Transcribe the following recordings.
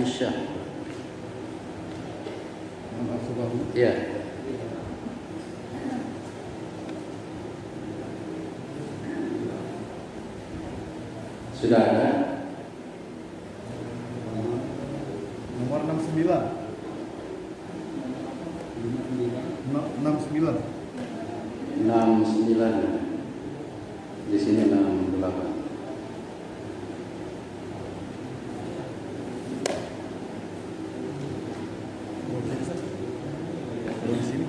Aisyah. Ya. Sudah ada? Nomor 69. 69. Di sini 68. Di sini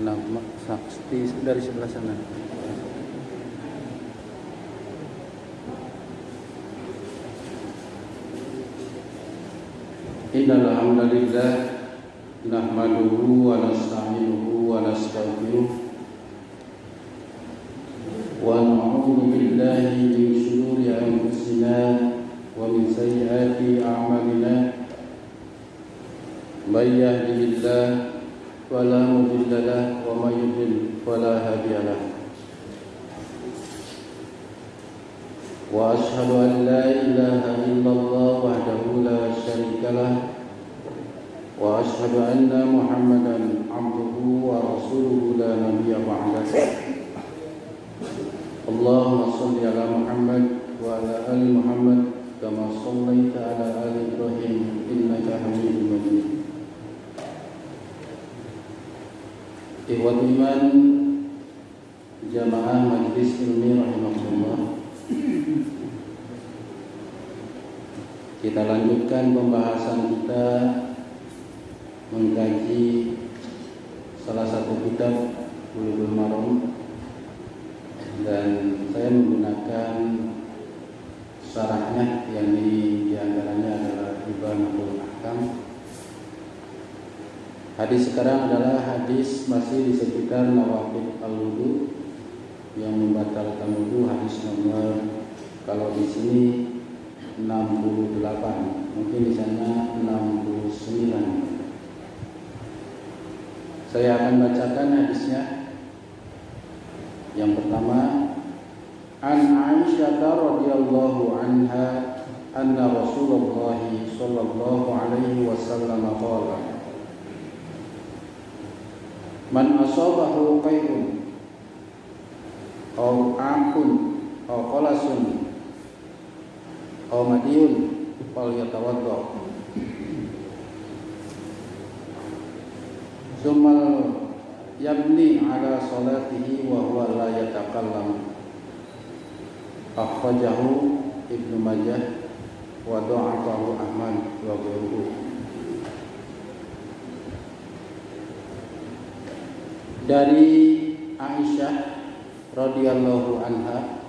6 sakti dari sebelah sana. Innal hamdalillah nahmaduhu wa nasta'inuhu wa nastaghfiruh wa na'udzu billahi min shururi anfusina wa min sayyiati a'malina may yahdihillahu fala mudilla lahu wa may yudlil fala hadiya lahu wa asyhadu an la ilaha illallah wahdahu la syarika lahu wa asyhadu anna Muhammadan abduhu wa rasuluhu la nabiyya ba'dahu. Allahumma shalli ala Muhammad wa ala ali Muhammad kama shallaita ala ali Ibrahim innaka Hamidum Majid. Ikhwatul iman jamaah majlis ilmi rahimahullah, kita lanjutkan pembahasan kita mengkaji salah satu kitab Bulughul Maram, dan saya menggunakan syarahnya yang diantaranya adalah Ibanatul Ahkam. Hadis sekarang adalah hadis masih di sekitar nawaqid al-wudu yang membatalkan wudu, hadis nomor kalau di sini 68, mungkin di sana 69. Saya akan bacakan hadisnya. Yang pertama, an Aisyah radhiyallahu anha anna Rasulullah sallallahu alaihi wasallam qala man asabahu qaybun aw aqun aw qalasun aw madiyun falyatawadda Sumal yabni ala salatihi wa huwa la yatakallam. Akhrajahu Ibnu Majah wa dha'afahu Ahmad wa ghairuhu. Dari Aisyah radhiyallahu anha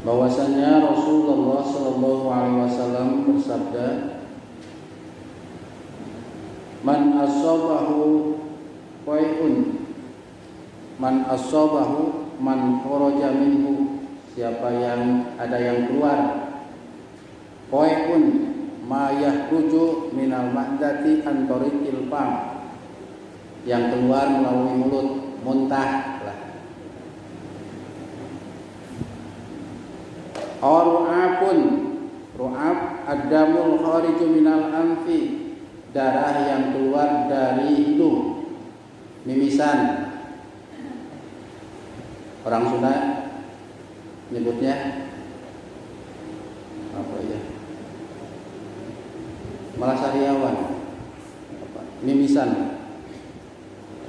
bahwasanya Rasulullah sallallahu alaihi wasallam bersabda, Man asabahu qai'un, man asabahu man kharaja minhu, siapa yang ada yang keluar, qai'un ma yahruju minal ma'dati an tariqil fam, yang keluar melalui mulut, muntah lah. Ru'afun, ru'af ad-damul khariju minal anfi, darah yang keluar dari hidung, mimisan. Orang Sunda nyebutnya apa ya? Malah sariawan. Mimisan.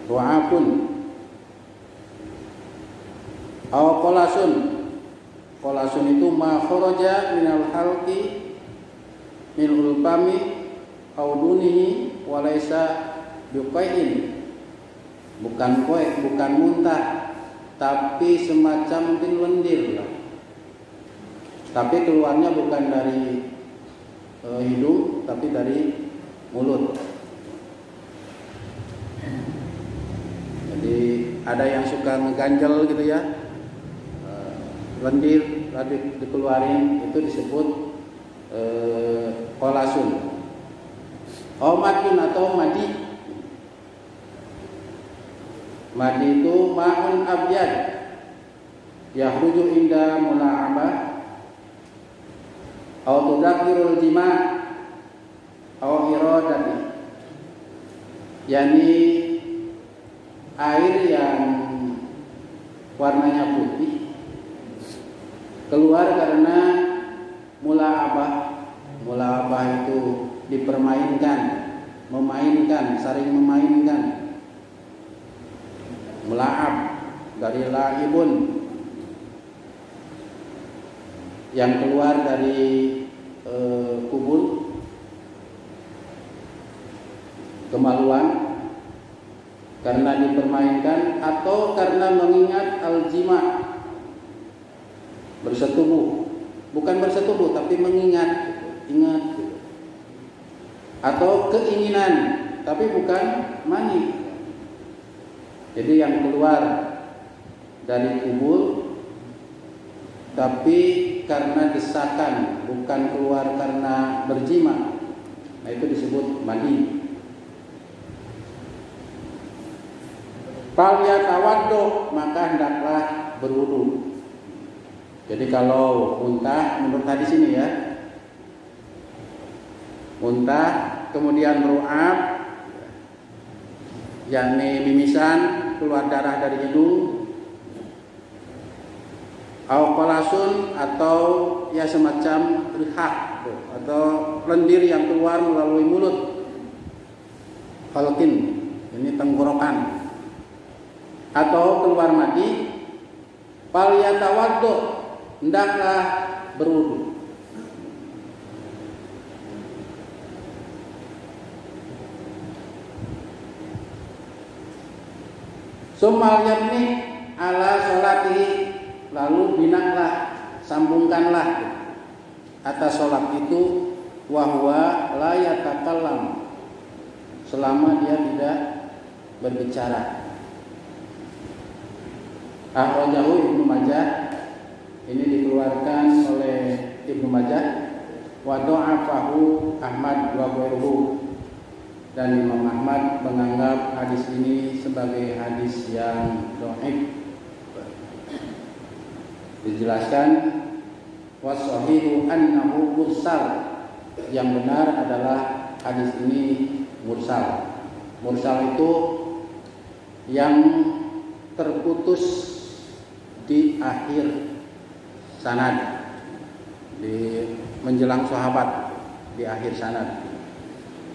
Ru'afun. Aw qolasun. Qolasun itu ma kharaja minal halqi min ulpami audunihi walaysa biqai'in, bukan koek, bukan muntah, tapi semacam mungkin lendir lah. Tapi keluarnya bukan dari hidung, tapi dari mulut. Jadi ada yang suka ngeganjel gitu ya, lendir tadi dikeluarin, itu disebut qolasun. Madun atau madi. Madi itu ma'un abyad yahruju inda mula'abah, Au tudzakirul jima' au iradati, yakni air yang warnanya putih keluar karena mula'abah itu dipermainkan, memainkan, saling memainkan. Mula'ab dari la'ibun, yang keluar dari kubul, kemaluan karena dipermainkan atau karena mengingat al-jima', bersetubuh, bukan bersetubuh tapi mengingat, ingat, atau keinginan tapi bukan mani. Jadi yang keluar dari kubul tapi karena desakan, bukan keluar karena berjima, nah itu disebut mani. Fal yatawaddo, maka hendaklah berwudu. Jadi kalau muntah, menurut hadis ini ya, muntah kemudian ru'ab, yakni mimisan, keluar darah dari hidung, au qalasun, atau ya semacam rihak atau lendir yang keluar melalui mulut, halqin, ini tenggorokan, atau keluar madi, fal yatawaddo, hendaklah berwudu. Sumal yabni ala sholatihi, lalu binaklah, sambungkanlah atas sholat itu, wahwa la yatakallam, selama dia tidak berbicara. Akhrajahu Ibnu Majah, ini dikeluarkan oleh Ibnu Majah, wa dha'afahu Ahmad wa ghairuhu, dan Imam Ahmad menganggap hadis ini sebagai hadis yang dhaif. Dijelaskan wasahihu annahu mursal, yang benar adalah hadis ini mursal. Mursal itu yang terputus di akhir sanad, di menjelang sahabat, di akhir sanad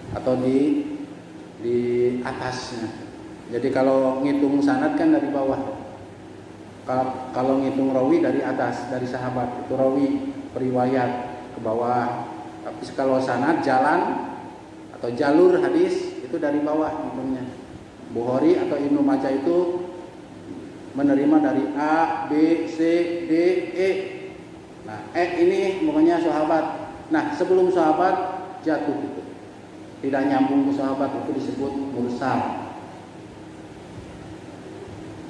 atau di atasnya. Jadi kalau ngitung sanad kan dari bawah, kalau ngitung rawi dari atas, dari sahabat itu rawi periwayat ke bawah. Tapi kalau sanad, jalan atau jalur hadis itu dari bawah ngitungnya. Bukhari atau Ibnu Majah itu menerima dari A, B, C, D, E. Nah, ini pokoknya sahabat. Nah, sebelum sahabat jatuh itu, tidak nyambung ke sahabat, itu disebut mursal.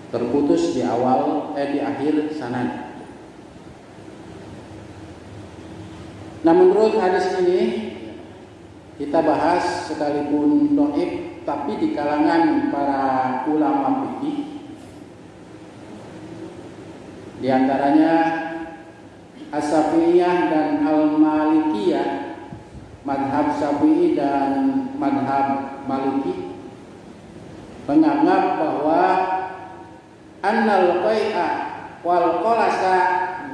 Terputus di awal, di akhir sanad. Nah, menurut hadis ini kita bahas sekalipun dhaif, tapi di kalangan para ulama fikih, di antaranya As-Syafi'iyah dan Al-Malikiyah, madhab Syafi'i dan madhab Maliki, menganggap bahwa annal qai'a wal qalasa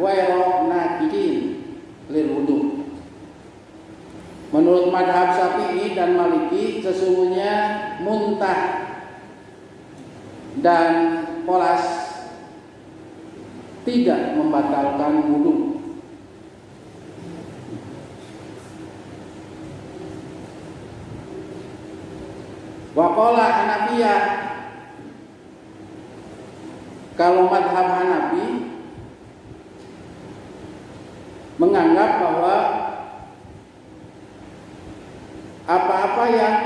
ghairu nakidin lil wudu. Menurut madhab Syafi'i dan Maliki, sesungguhnya muntah dan qolas tidak membatalkan wudu. Wa qala Hanafiyah, kalau madhab Hanafi menganggap bahwa apa-apa yang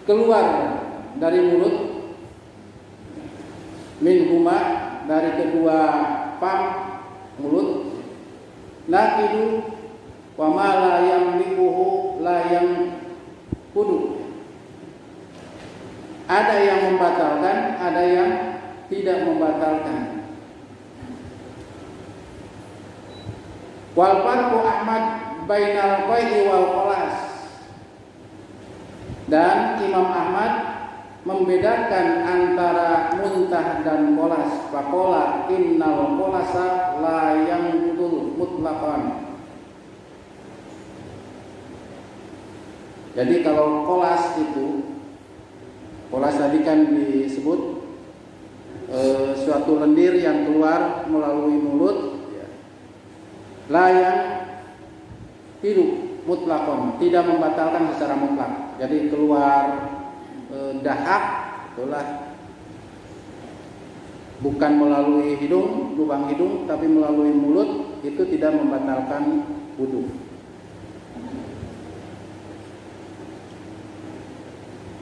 keluar dari mulut, min huma, dari kedua fam, mulut, naqidu wa ma la yamliquhu la yanqudu, ada yang membatalkan, ada yang tidak membatalkan. Wal farqu Ahmad bainal qai'i wal qolas. Dan Imam Ahmad membedakan antara muntah dan qolas. Faqala innal qolasa la yanqudul mutlaqan. Jadi kalau qolas itu, qolas tadi kan disebut suatu lendir yang keluar melalui mulut, yang hidup mutlakon, tidak membatalkan secara mutlak. Jadi keluar dahak, itulah bukan melalui hidung, lubang hidung, tapi melalui mulut, itu tidak membatalkan wudu.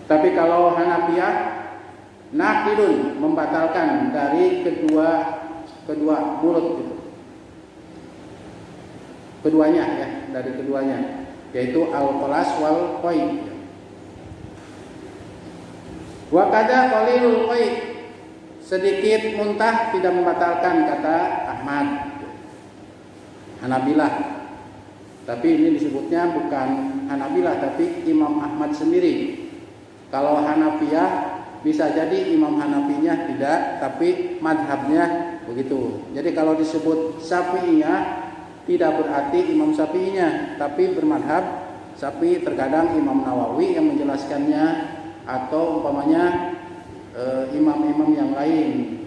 Tapi kalau Hanafiyah, naqidun, membatalkan dari kedua mulut gitu. Keduanya ya, dari keduanya, yaitu al-qolas wal qai'. Wa kada qalilul qai', sedikit muntah tidak membatalkan, kata Ahmad. Hanabilah. Tapi ini disebutnya bukan Hanabilah, tapi Imam Ahmad sendiri. Kalau Hanafiyah bisa jadi Imam Hanafinya tidak, tapi madhabnya begitu. Jadi kalau disebut Syafi'iyah tidak berarti Imam Syafi'inya, tapi bermadhab Syafi'i. Terkadang Imam Nawawi yang menjelaskannya, atau umpamanya imam-imam yang lain.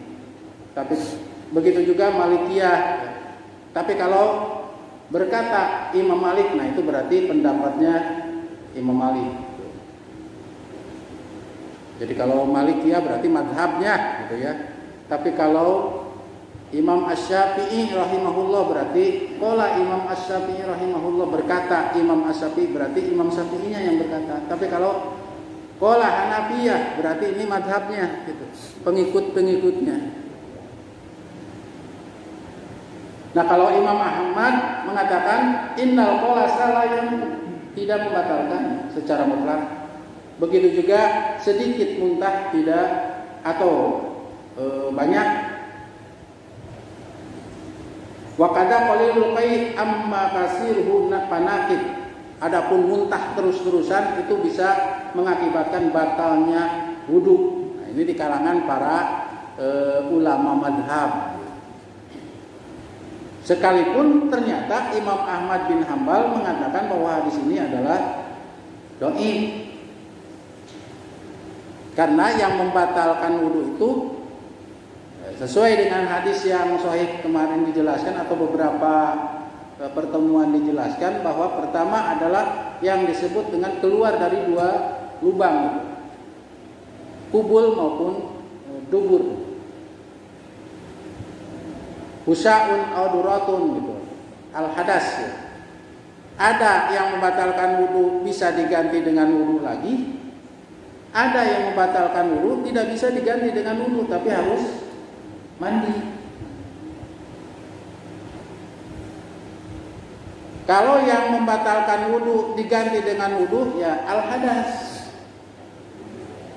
Tapi begitu juga Malikiyah. Tapi kalau berkata Imam Malik, nah itu berarti pendapatnya Imam Malik. Jadi kalau Malikiyah berarti madhabnya gitu ya. Tapi kalau Imam Asy-Syafi'i rahimahullah berarti qala Imam Asy-Syafi'i rahimahullah, berkata Imam Asy-Syafi'i berarti Imam Syafi'inya yang berkata. Tapi kalau qala Hanafiyah berarti ini madhabnya gitu, pengikut-pengikutnya. Nah, kalau Imam Ahmad mengatakan innal qolasa la yang tidak membatalkan secara mutlak. Begitu juga sedikit muntah tidak, atau banyak. Wa kada qalilul qai' amma kasirhu panaqid. Adapun muntah terus-terusan itu bisa mengakibatkan batalnya wudu. Nah, ini di kalangan para ulama madhab. Sekalipun ternyata Imam Ahmad bin Hambal mengatakan bahwa hadis ini adalah dhaif. Karena yang membatalkan wudu itu sesuai dengan hadis yang sahih kemarin dijelaskan, atau beberapa pertemuan dijelaskan, bahwa pertama adalah yang disebut dengan keluar dari dua lubang, kubul maupun dubur, husaun au duratun gitu, al-hadas ya. Ada yang membatalkan wudu bisa diganti dengan wudu lagi. Ada yang membatalkan wudu tidak bisa diganti dengan wudu, tapi harus mandi. Kalau yang membatalkan wudu diganti dengan wudu, ya al-hadas,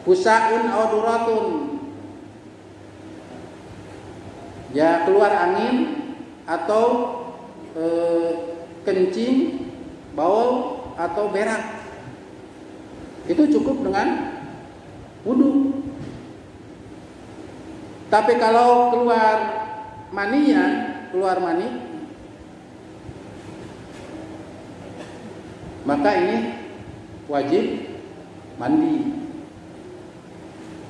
husaun au duratun, ya keluar angin atau kencing, baul atau berak. Itu cukup dengan wudu. Tapi kalau keluar mani, maka ini wajib mandi.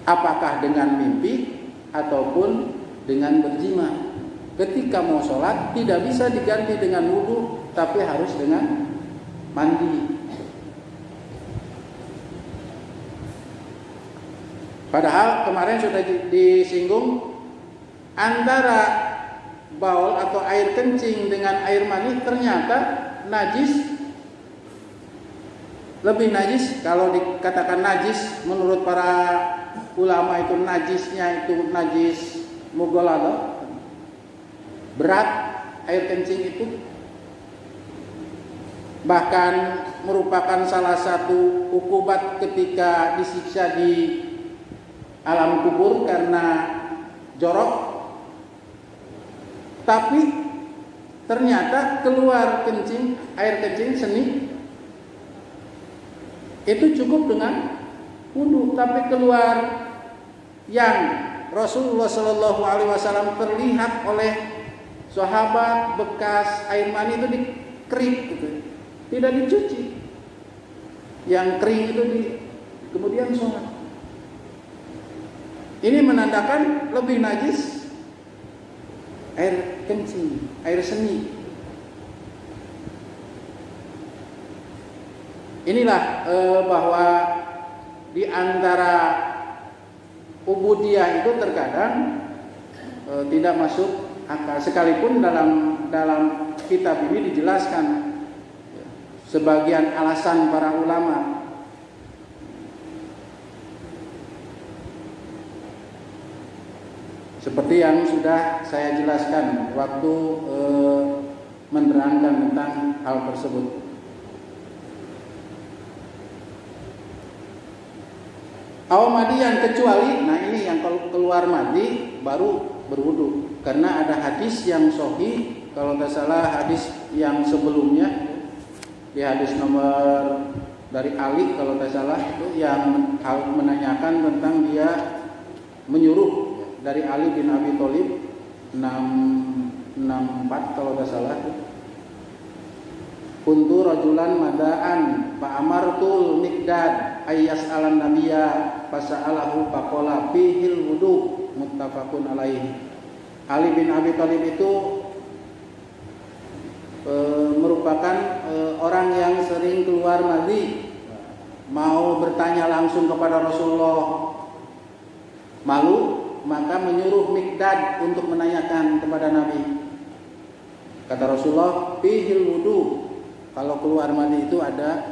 Apakah dengan mimpi ataupun dengan berjima. Ketika mau sholat tidak bisa diganti dengan wudu, tapi harus dengan mandi. Padahal kemarin sudah disinggung, antara baul atau air kencing dengan air mani ternyata najis, lebih najis. Kalau dikatakan najis menurut para ulama itu najisnya itu najis mughalladhah, berat air kencing itu, bahkan merupakan salah satu ukubat ketika disiksa di alam kubur karena jorok. Tapi ternyata keluar air kencing seni itu cukup dengan wudu, tapi keluar yang Rasulullah Shallallahu Alaihi Wasallam terlihat oleh sahabat bekas air mani itu dikerik gitu, tidak dicuci, yang kering itu kemudian sholat. Ini menandakan lebih najis air kencing, air seni. Inilah bahwa di antara ubudiyah itu terkadang tidak masuk akal, sekalipun dalam kitab ini dijelaskan sebagian alasan para ulama. Seperti yang sudah saya jelaskan waktu menerangkan tentang hal tersebut. Aw madian, kecuali, nah ini yang kalau keluar madi baru berwudu, karena ada hadis yang sahih, kalau tidak salah hadis yang sebelumnya, di hadis nomor dari Ali kalau tidak salah itu yang menanyakan tentang dia menyuruh dari Ali bin Abi Thalib 664 kalau tidak salah. Kuntu rajulan madaan fa amartul Miqdad ayyas alan nabiyya fasa'alahu faqala fihil wudu, muttafaqun alaihi. Ali bin Abi Thalib itu merupakan orang yang sering keluar madi, mau bertanya langsung kepada Rasulullah, malu, maka menyuruh Miqdad untuk menanyakan kepada Nabi. Kata Rasulullah, fihil wudu, kalau keluar mandi itu ada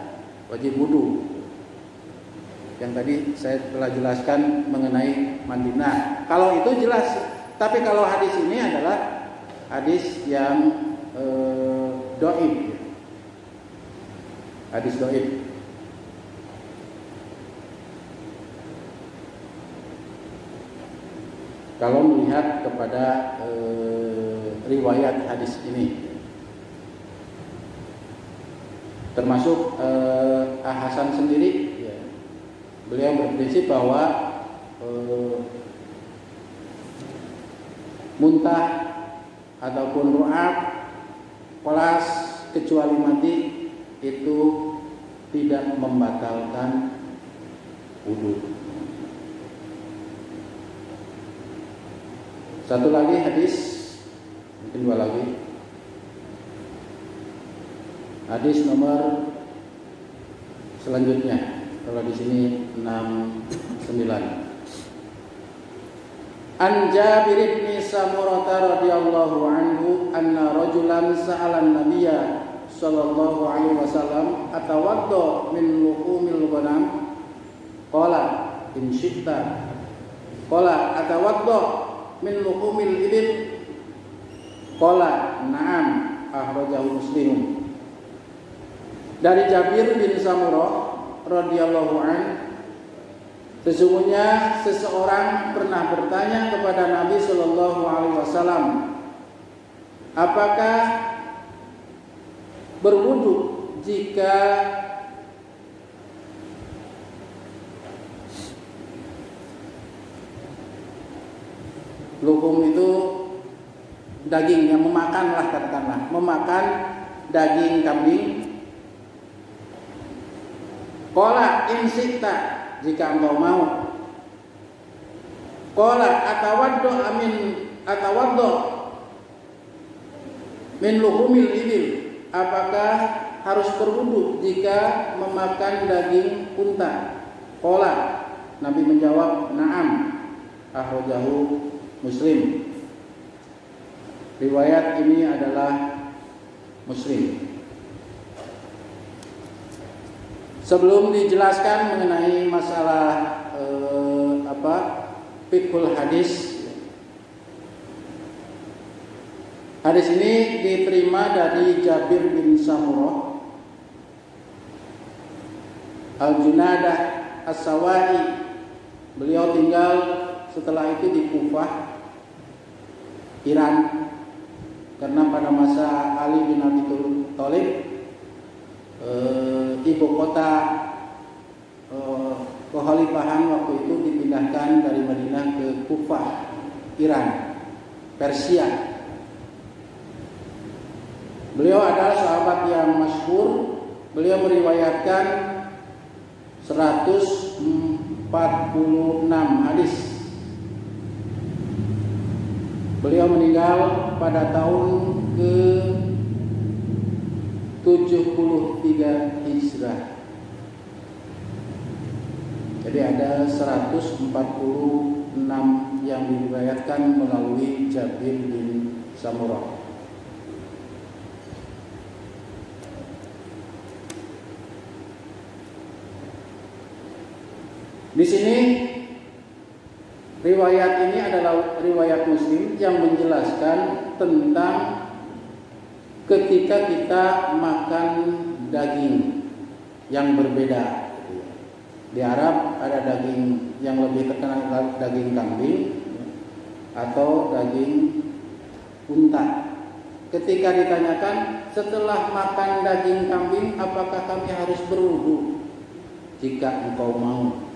wajib wudu. Yang tadi saya telah jelaskan mengenai mandi. Nah, kalau itu jelas. Tapi kalau hadis ini adalah hadis yang dhaif. Hadis dhaif. Kalau melihat kepada riwayat hadis ini, termasuk Hasan sendiri, ya, beliau berprinsip bahwa muntah ataupun ru'ab, kolas, kecuali mati itu tidak membatalkan wudu. Satu lagi hadis, mungkin dua lagi. Hadis nomor selanjutnya, kalau di sini 69. An Jabir bin Samurah radhiyallahu anhu anna rajulan sa'ala an-nabiyya sallallahu alaihi wasallam atawadda min luhumil ghanam qala in syi'ta qala atawadda min luhumil ibil qala na'am akhrajahu Muslim. Dari Jabir bin Samurah radhiyallahu anhu, sesungguhnya seseorang pernah bertanya kepada Nabi sallallahu alaihi wasallam, apakah berwudu jika luhum itu daging yang memakanlah, katakanlah memakan daging kambing. Qala in syi'ta, jika engkau mau. Qala atawaddo min luhumil ibil, apakah harus berwudu jika memakan daging unta? Qala, Nabi menjawab, na'am, akhrajahu Muslim. Riwayat ini adalah Muslim. Sebelum dijelaskan mengenai masalah fiqhul hadis, hadis ini diterima dari Jabir bin Samurah Al-Junadah As-Sawai. Beliau tinggal setelah itu di Kufah, Iran, karena pada masa Ali bin Abi Thalib ibu kota kekhalifahan waktu itu dipindahkan dari Madinah ke Kufah, Iran, Persia. Beliau adalah sahabat yang masyhur. Beliau meriwayatkan 146 hadis. Beliau meninggal pada tahun ke-73 Hijrah. Jadi ada 146 yang diriwayatkan melalui Jabir bin Samurah. Di sini riwayat ini adalah riwayat Muslim yang menjelaskan tentang ketika kita makan daging yang berbeda. Di Arab ada daging yang lebih terkenal, daging kambing atau daging unta. Ketika ditanyakan setelah makan daging kambing apakah kami harus berwudu? Jika engkau mau.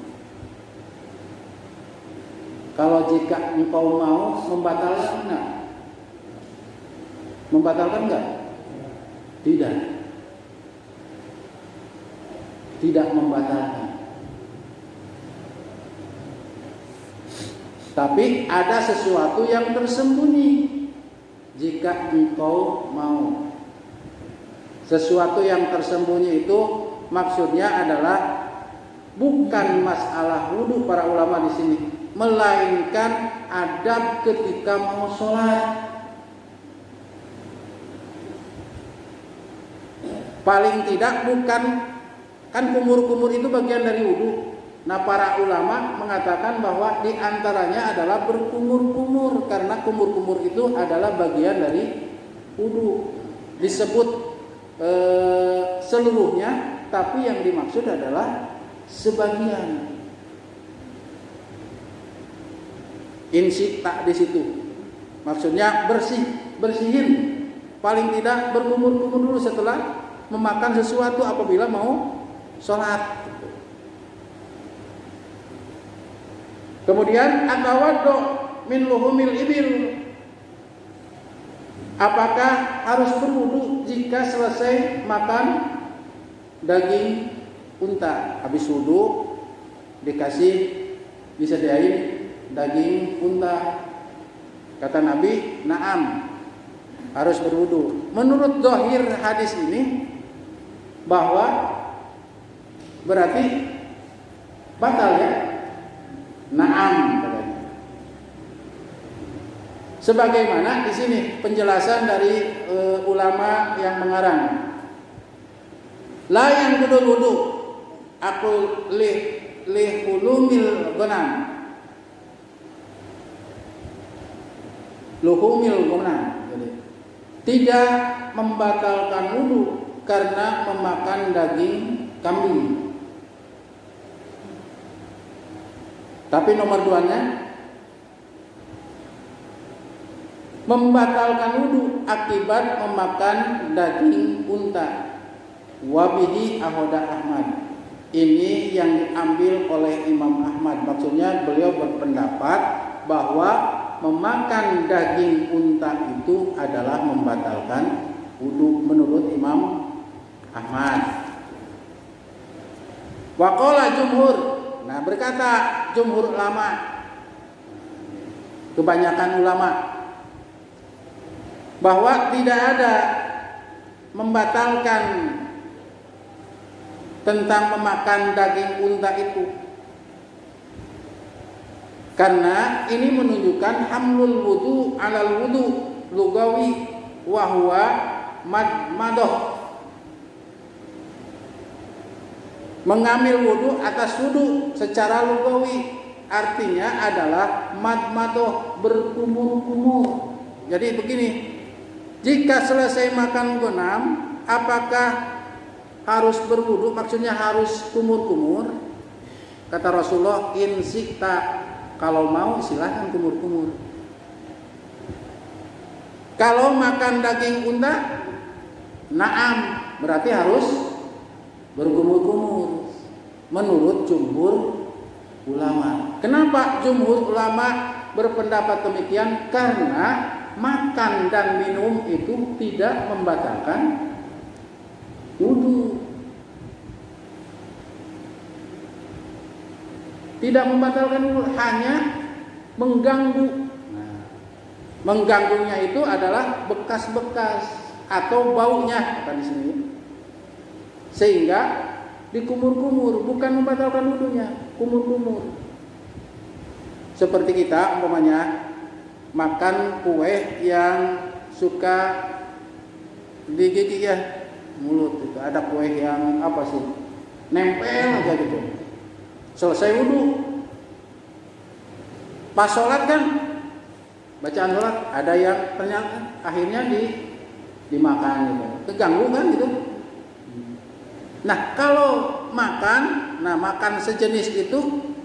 Kalau jika engkau mau, membatalkan enggak? Membatalkan enggak? Tidak. Tidak membatalkan. Tapi ada sesuatu yang tersembunyi. Jika engkau mau. Sesuatu yang tersembunyi itu maksudnya adalah bukan masalah wudu para ulama di sini, melainkan adab ketika mau sholat. Paling tidak bukan, kan kumur-kumur itu bagian dari wudu. Nah para ulama mengatakan bahwa di antaranya adalah berkumur-kumur, karena kumur-kumur itu adalah bagian dari wudu. Disebut seluruhnya, tapi yang dimaksud adalah sebagian. Insita di situ, maksudnya bersihin, paling tidak berkumur-kumur dulu setelah memakan sesuatu apabila mau sholat. Kemudian atawaddo min luhumil ibil, apakah harus berwudu jika selesai makan daging unta? Habis wudu dikasih, disediain daging unta. Kata Nabi, na'am, harus berwudu. Menurut zahir hadis ini bahwa berarti batal ya. Na'am katanya. Sebagaimana di sini penjelasan dari ulama yang mengarang. La yang wudu aku lih ulumil ghanam. Luhumil ghanam. Tidak membatalkan wudu karena memakan daging kambing. Tapi nomor 2-nya membatalkan wudu akibat memakan daging unta. Wabihi ahoda Ahmad. Ini yang diambil oleh Imam Ahmad. Maksudnya beliau berpendapat bahwa memakan daging unta itu adalah membatalkan wudu menurut Imam Ahmad. Waqala jumhur. Nah, berkata jumhur ulama, kebanyakan ulama, bahwa tidak ada membatalkan tentang memakan daging unta itu, karena ini menunjukkan hamlul wudu alal wudu lugawi wa huwa madoh, mengambil wudu atas wudu secara lugawi artinya adalah madmadoh, berkumur-kumur. Jadi begini, jika selesai makan ghanam apakah harus berwudu? Maksudnya harus kumur-kumur. Kata Rasulullah, in sikta, kalau mau silahkan kumur-kumur. Kalau makan daging unta, na'am, berarti harus berkumur-kumur. Menurut jumhur ulama. Kenapa jumhur ulama berpendapat demikian? Karena makan dan minum itu tidak membatalkan wudu. Tidak membatalkan wudu, hanya mengganggu. Mengganggunya itu adalah bekas-bekas atau baunya kata di sini. Sehingga dikumur-kumur, bukan membatalkan wudunya, kumur-kumur. Seperti kita umpamanya makan kue yang suka digigit ya mulut itu. Ada kue yang apa sih? Nempel aja gitu. Selesai wudu. Pas sholat kan bacaan sholat ada yang ternyata akhirnya dimakan gitu. Keganggu kan gitu. Nah, kalau makan sejenis itu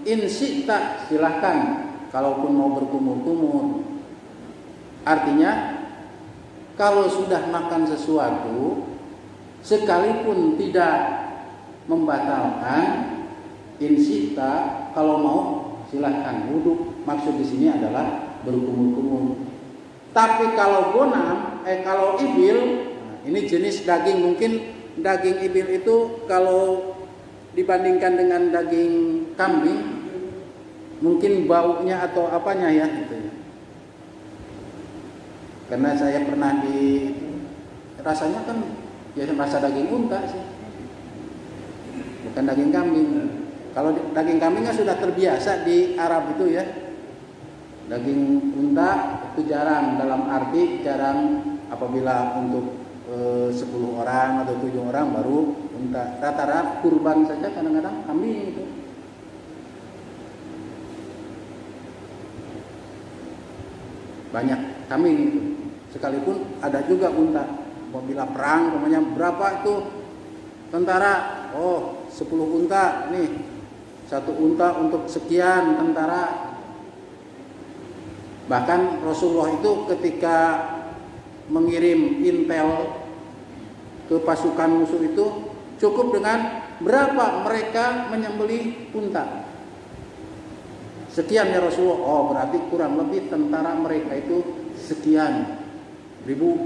insyita silahkan. Kalaupun mau berkumur-kumur. Artinya kalau sudah makan sesuatu sekalipun tidak membatalkan insyita, kalau mau silahkan wudu. Maksud di sini adalah berkumur-kumur. Tapi kalau kalau ibil, ini jenis daging, mungkin daging ibil itu kalau dibandingkan dengan daging kambing mungkin baunya atau apanya ya gitu ya. Karena saya pernah rasanya kan ya rasa daging unta sih. Bukan daging kambing. Kalau daging kambing kan sudah terbiasa di Arab itu ya. Daging unta itu jarang, dalam arti jarang apabila untuk 10 orang atau 7 orang baru unta. Rata-rata kurban saja kadang-kadang kambing itu. Banyak kambing itu. Sekalipun ada juga unta. Apabila perang, namanya berapa itu tentara? Oh, 10 unta nih. 1 unta untuk sekian tentara. Bahkan Rasulullah itu ketika mengirim intel ke pasukan musuh itu cukup dengan berapa mereka menyembelih unta. Sekian ya Rasulullah. Oh, berarti kurang lebih tentara mereka itu sekian ribu.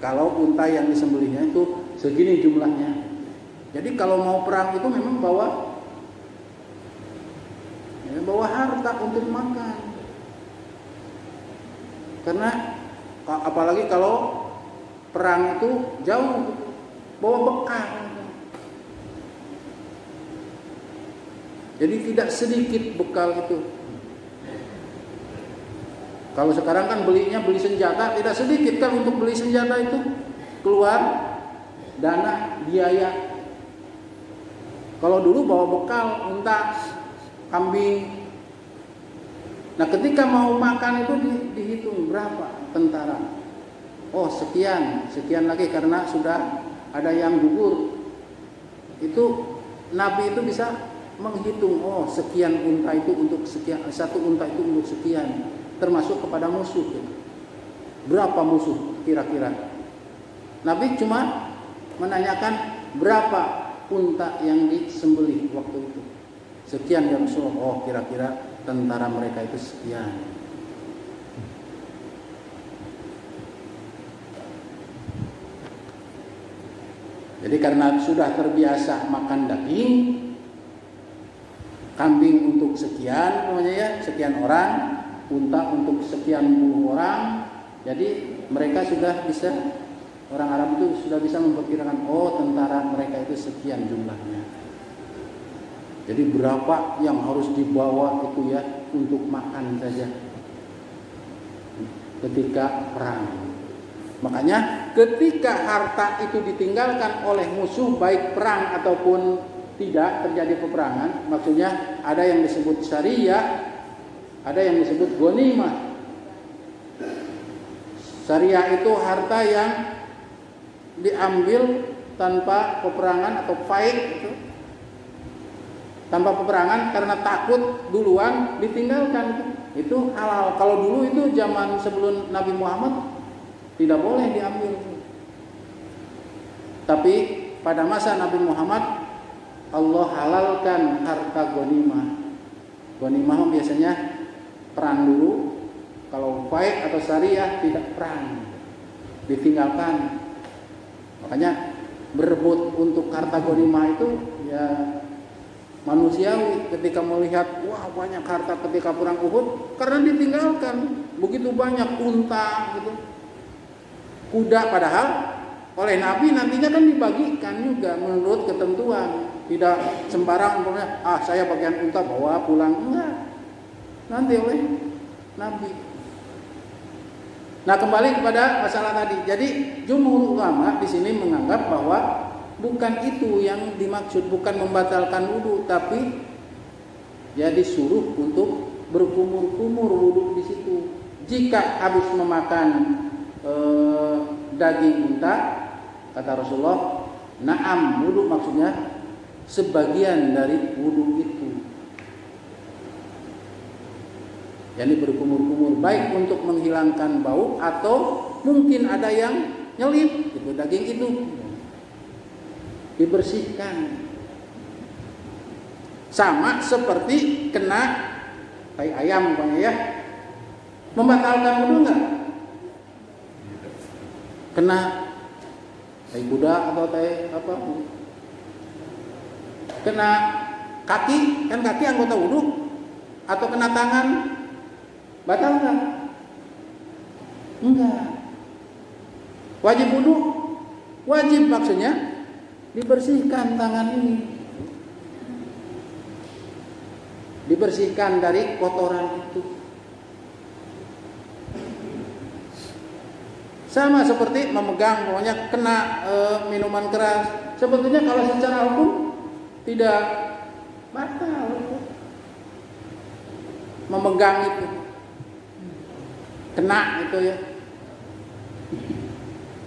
Kalau unta yang disembelihnya itu segini jumlahnya. Jadi kalau mau perang itu memang bawa harta untuk makan. Karena apalagi kalau perang itu jauh, bawa bekal. Jadi tidak sedikit bekal itu. Kalau sekarang kan beli senjata tidak sedikit kan, untuk beli senjata itu keluar dana biaya. Kalau dulu bawa bekal unta, kambing. Nah, ketika mau makan itu dihitung berapa tentara. Oh, sekian lagi karena sudah ada yang gugur. Itu Nabi itu bisa menghitung, oh sekian unta itu untuk sekian, 1 unta itu untuk sekian, termasuk kepada musuh. Berapa musuh kira-kira? Nabi cuma menanyakan berapa unta yang disembelih waktu itu. Sekian ya Rasulullah. Oh, kira-kira tentara mereka itu sekian. Jadi karena sudah terbiasa makan daging, kambing untuk sekian namanya ya, sekian orang, unta untuk sekian puluh orang. Jadi mereka sudah bisa, orang Arab itu sudah bisa memperkirakan, oh tentara mereka itu sekian jumlahnya. Jadi berapa yang harus dibawa itu ya untuk makan saja ketika perang. Makanya ketika harta itu ditinggalkan oleh musuh, baik perang ataupun tidak terjadi peperangan, maksudnya ada yang disebut syariah, ada yang disebut ghanimah. Syariah itu harta yang diambil tanpa peperangan atau fight itu. Tanpa peperangan karena takut duluan ditinggalkan, itu halal. Kalau dulu itu zaman sebelum Nabi Muhammad tidak boleh diambil. Tapi pada masa Nabi Muhammad Allah halalkan harta ghanimah. Ghanimah biasanya perang dulu, kalau fight atau syariah tidak perang, ditinggalkan. Makanya berebut untuk harta ghanimah itu ya manusiawi ketika melihat wah banyak harta ketika perang Uhud karena ditinggalkan begitu banyak unta gitu, kuda, padahal oleh Nabi nantinya kan dibagikan juga menurut ketentuan, tidak sembarang umpamanya saya bagian unta bawa pulang, enggak, nanti oleh Nabi. Nah, kembali kepada masalah tadi. Jadi jumhur ulama di sini menganggap bahwa bukan itu yang dimaksud, bukan membatalkan wudu, tapi ya disuruh untuk berkumur-kumur wudu di situ. Jika habis memakan daging unta, kata Rasulullah, na'am, wudu maksudnya sebagian dari wudu itu. Yani berkumur-kumur, baik untuk menghilangkan bau atau mungkin ada yang nyelip gitu daging itu, dibersihkan. Sama seperti kena tai ayam umpamanya ya, membatalkan wudu enggak? Kena tai kuda atau tai apa? Kena kaki, kan kaki anggota wudu, atau kena tangan, batal enggak? Enggak. Wajib wudu? Wajib, maksudnya dibersihkan tangan ini, dibersihkan dari kotoran itu. Sama seperti memegang, pokoknya kena minuman keras. Sebetulnya kalau secara hukum tidak batal memegang itu, kena itu ya.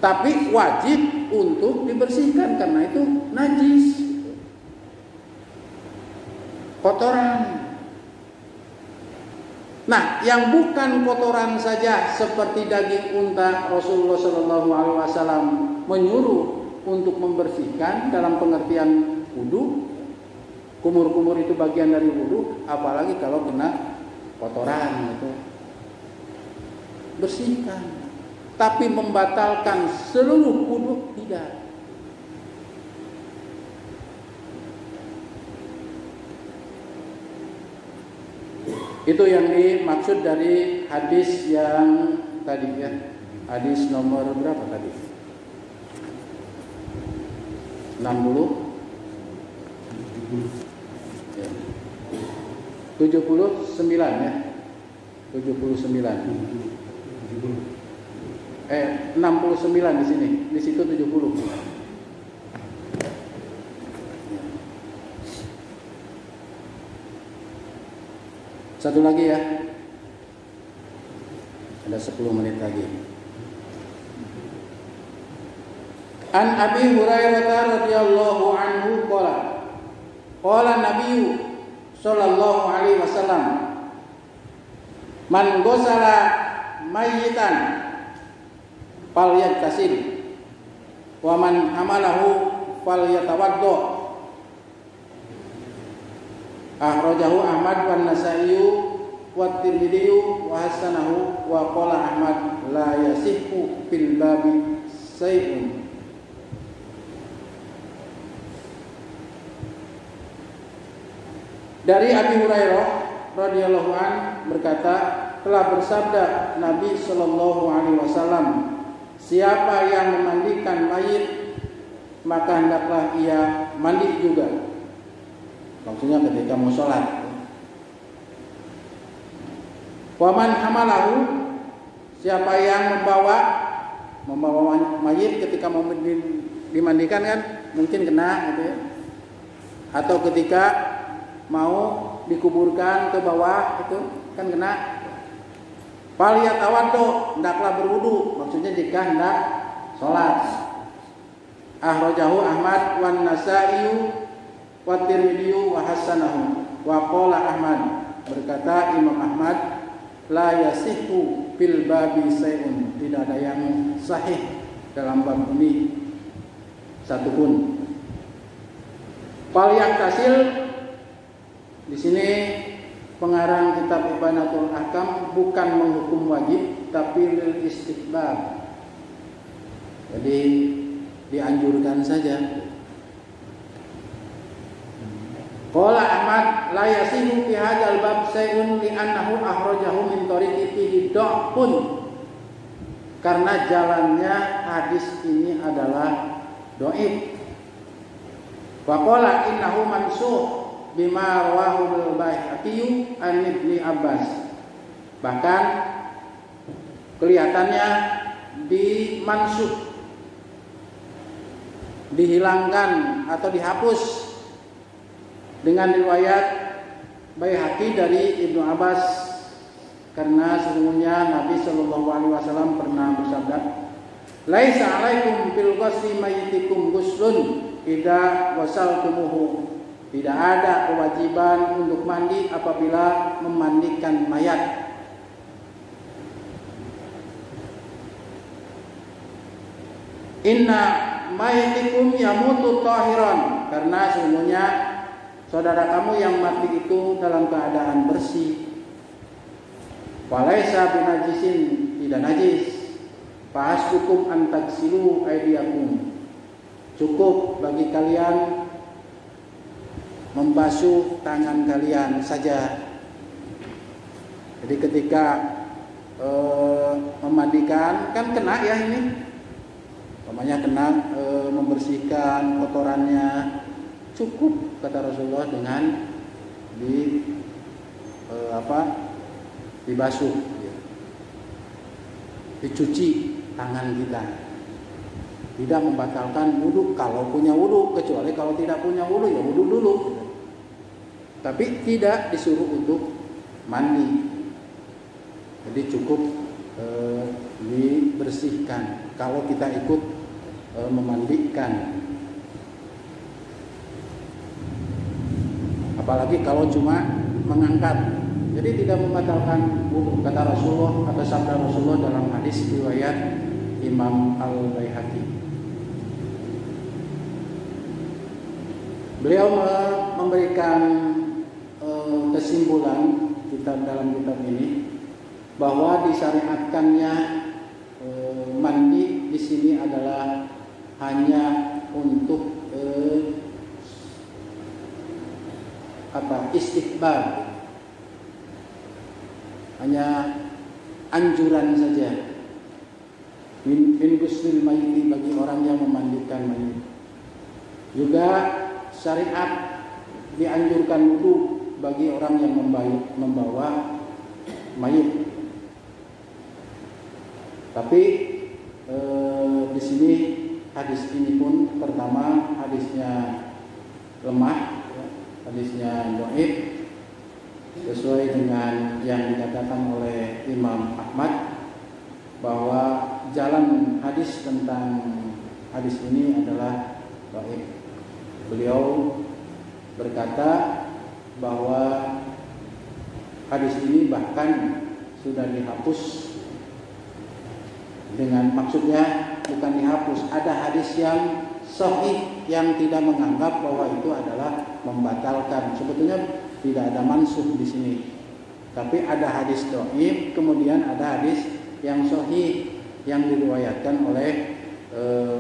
Tapi wajib untuk dibersihkan karena itu najis, kotoran. Nah, yang bukan kotoran saja seperti daging unta, Rasulullah SAW menyuruh untuk membersihkan dalam pengertian wudu. Kumur-kumur itu bagian dari wudu, apalagi kalau kena kotoran itu, bersihkan. Tapi membatalkan seluruh wudu tidak. Itu yang dimaksud dari hadis yang tadi ya. Hadis nomor berapa tadi? 60 ya. 79 ya. 69 di sini. Di situ 70. Satu lagi ya. Ada 10 menit lagi. An Abi Hurairah radhiyallahu anhu qala qala Nabi sallallahu alaihi wasallam man ghasala mayyitan falyagtasil wa man hamalahu falyatawaddo. Akhrajahu Ahmad wa Nasa'i wa Tirmidzi wa hasanahu wa qala Ahmad la yasihhu fil babi say'un. Dari Abi Hurairah radhiyallahu an berkata, telah bersabda Nabi sallallahu alaihi wasallam, siapa yang memandikan mayit maka hendaklah ia mandi juga. Maksudnya ketika mau sholat. Waman hamalahu, siapa yang membawa mayit ketika mau dimandikan kan mungkin kena gitu ya. Atau ketika mau dikuburkan ke bawah itu kan kena. Falyatawaddo, hendaklah berwudu, maksudnya jika hendak sholat. Akhrajahu Ahmad wan Nasa'i wa Tirmidzi wa hasanahu wa qala Ahmad, berkata Imam Ahmad la yasihhu fil babi sayun, tidak ada yang sahih dalam bab ini satupun. Fal yaktasil, di sini pengarang kitab Ibanatul Ahkam bukan menghukum wajib tapi lil istihbab. Jadi dianjurkan saja. Qala Ahmad la yasihu fi hadzal bab sayun li annahu akhrajahu min tariqi fihi dha'fun. Karena jalannya hadis ini adalah dhaif. Wa qala innahu mansukh bima rawahu al-Baihaqi an Ibnu Abbas. Bahkan kelihatannya dimansukh, dihilangkan atau dihapus dengan riwayat Baihaqi dari Ibnu Abbas, karena sesungguhnya Nabi Shallallahu Alaihi Wasallam pernah bersabda, "Laisa alaikum bil ghusli mayyitikum ghuslun idza ghasaltumuhu." Tidak ada kewajiban untuk mandi apabila memandikan mayat. Inna mayyitikum yamutu tahiran, karena sesungguhnya saudara kamu yang mati itu dalam keadaan bersih. Walaisa binajisin, tidak najis. Fahasbukum an tagsilu aydiyakum. Cukup bagi kalian membasuh tangan kalian saja. Jadi ketika memandikan kan kena ya ini, namanya kena membersihkan kotorannya. Cukup kata Rasulullah dengan dibasuh, dicuci tangan kita. Tidak membatalkan wudhu kalau punya wudhu, kecuali kalau tidak punya wudhu ya wudhu dulu. Tapi tidak disuruh untuk mandi. Jadi cukup dibersihkan kalau kita ikut memandikan. Apalagi kalau cuma mengangkat. Jadi tidak membatalkan wudhu, kata Rasulullah atau sabda Rasulullah dalam hadis riwayat Imam Al-Baihaqi. Beliau memberikan kesimpulan dalam kitab ini bahwa disyariatkannya mandi di sini adalah hanya untuk istihbab, hanya anjuran saja. Min ghuslil mayyit, bagi orang yang memandikan mayit. Juga syariat dianjurkan wudhu bagi orang yang membawa mayit. Tapi di sini hadis ini pun pertama hadisnya lemah, hadisnya dhaif, sesuai dengan yang dikatakan oleh Imam Ahmad bahwa jalan hadis tentang hadis ini adalah dhaif. Beliau berkata bahwa hadis ini bahkan sudah dihapus, dengan maksudnya bukan dihapus, ada hadis yang sahih yang tidak menganggap bahwa itu adalah membatalkan. Sebetulnya tidak ada mansukh di sini, tapi ada hadis dhaif, kemudian ada hadis yang sahih yang diriwayatkan oleh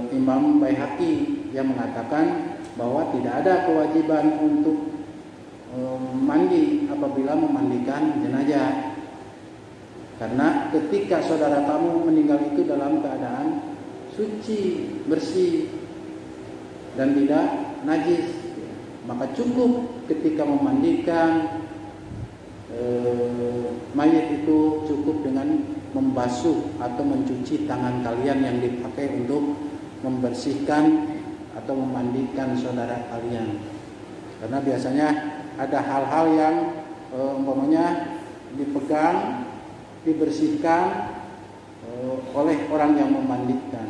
Imam Baihaqi yang mengatakan bahwa tidak ada kewajiban untuk mandi apabila memandikan jenazah, karena ketika saudara kamu meninggal itu dalam keadaan suci, bersih dan tidak najis, maka cukup ketika memandikan mayit itu cukup dengan membasuh atau mencuci tangan kalian yang dipakai untuk membersihkan atau memandikan saudara kalian. Karena biasanya ada hal-hal yang umpamanya dipegang, dibersihkan oleh orang yang memandikan.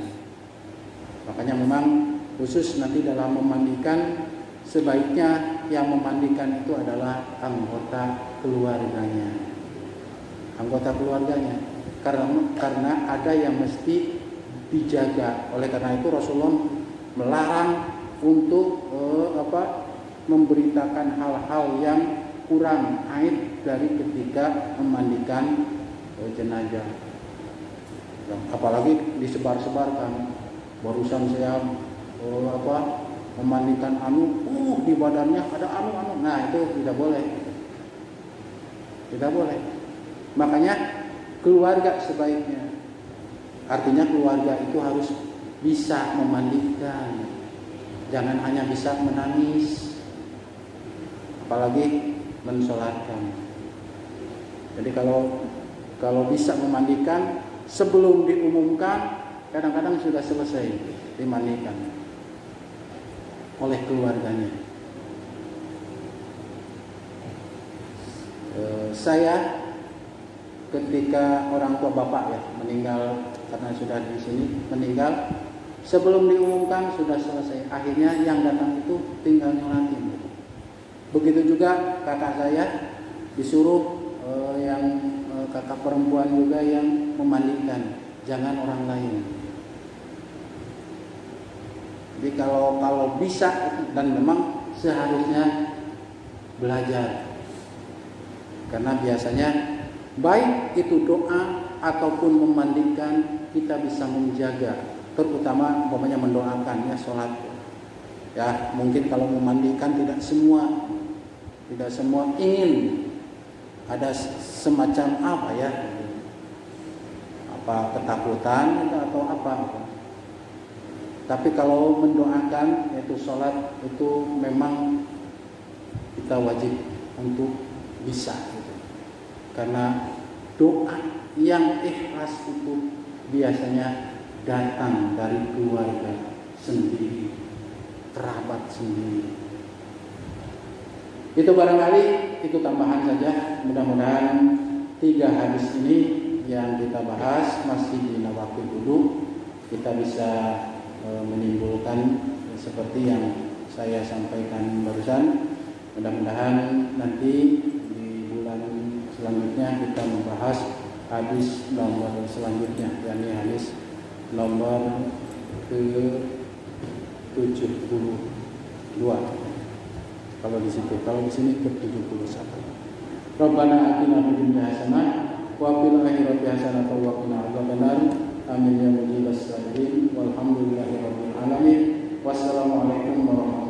Makanya memang khusus nanti dalam memandikan sebaiknya yang memandikan itu adalah anggota keluarganya. Anggota keluarganya. karena ada yang mesti dijaga. Oleh karena itu Rasulullah melarang untuk memberitakan hal-hal yang kurang aib dari ketika memandikan jenazah. Apalagi disebar-sebarkan. Barusan saya memandikan di badannya ada anu. Nah, itu tidak boleh. Tidak boleh. Makanya keluarga sebaiknya. Artinya keluarga itu harus bisa memandikan. Jangan hanya bisa menangis. Apalagi mensolatkan. Jadi kalau bisa memandikan sebelum diumumkan, kadang-kadang sudah selesai dimandikan oleh keluarganya. Saya ketika orang tua bapak meninggal, karena sudah di sini meninggal, sebelum diumumkan sudah selesai. Akhirnya yang datang itu tinggal nyolatin. Begitu juga kakak saya disuruh kakak perempuan juga yang memandikan, jangan orang lain. Jadi kalau bisa dan memang seharusnya belajar, karena biasanya baik itu doa ataupun memandikan kita bisa menjaga, terutama umpamanya mendoakan sholat. Ya mungkin kalau memandikan tidak semua ingin ada semacam ketakutan atau apa. Tapi kalau mendoakan yaitu sholat itu memang kita wajib untuk bisa gitu. Karena doa yang ikhlas itu biasanya datang dari keluarga sendiri, kerabat sendiri. Itu barangkali itu tambahan saja. Mudah-mudahan 3 hadis ini yang kita bahas masih di nawaqid wudu, kita bisa menimbulkan seperti yang saya sampaikan barusan. Mudah-mudahan nanti di bulan selanjutnya kita membahas hadis nomor selanjutnya, yakni hadis nomor ke-72. Kalau di sini ke-71. Rabbana atina fid dunya hasanah wa fil akhirati hasanah wa qina adzabannar. Amin ya mujibas salihin. Walhamdulillahirabbil alamin. Wassalamualaikum warahmatullahi wabarakatuh.